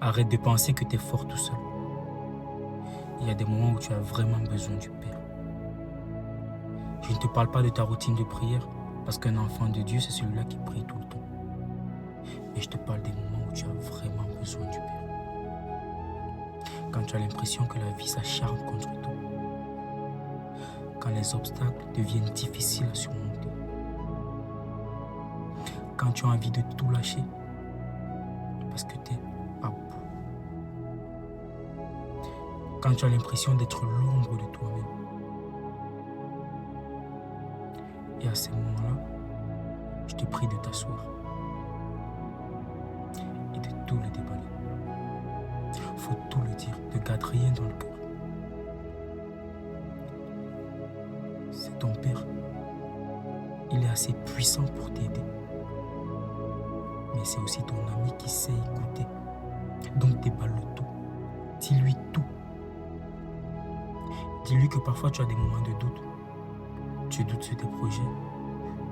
Arrête de penser que tu es fort tout seul. Il y a des moments où tu as vraiment besoin du Père. Je ne te parle pas de ta routine de prière, parce qu'un enfant de Dieu, c'est celui-là qui prie tout le temps. Mais je te parle des moments où tu as vraiment besoin du Père. Quand tu as l'impression que la vie s'acharne contre toi. Quand les obstacles deviennent difficiles à surmonter. Quand tu as envie de tout lâcher, parce que tu es à bout. Quand tu as l'impression d'être l'ombre de toi-même. Et à ces moments-là, je te prie de t'asseoir et de tout le déballer. Faut tout le dire, ne garde rien dans le cœur. C'est ton Père. Il est assez puissant pour t'aider. Mais c'est aussi ton ami qui sait écouter. Donc déballe tout. Dis-lui tout. Dis-lui que parfois tu as des moments de doute. Tu doutes sur tes projets.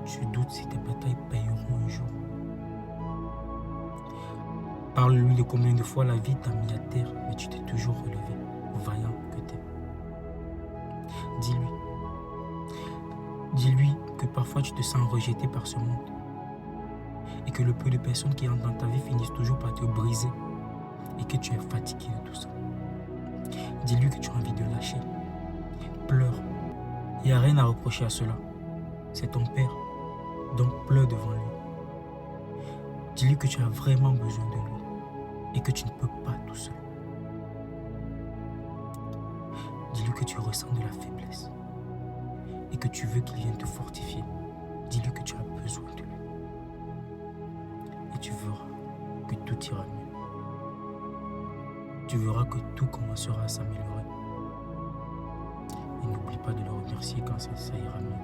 Tu doutes si tes batailles payeront un jour. Parle-lui de combien de fois la vie t'a mis à terre, mais tu t'es toujours relevé, vaillant que t'es. Dis-lui. Dis-lui que parfois tu te sens rejeté par ce monde. Et que le peu de personnes qui entrent dans ta vie finissent toujours par te briser. Et que tu es fatigué de tout ça. Dis-lui que tu as envie de lâcher. Pleure. Il n'y a rien à reprocher à cela. C'est ton Père. Donc pleure devant lui. Dis-lui que tu as vraiment besoin de lui. Et que tu ne peux pas tout seul. Dis-lui que tu ressens de la faiblesse. Et que tu veux qu'il vienne te fortifier. Dis-lui que tu as besoin de lui. Et tu verras que tout ira mieux. Tu verras que tout commencera à s'améliorer. Et n'oublie pas de le remercier quand ça ira mieux.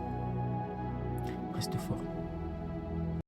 Reste fort.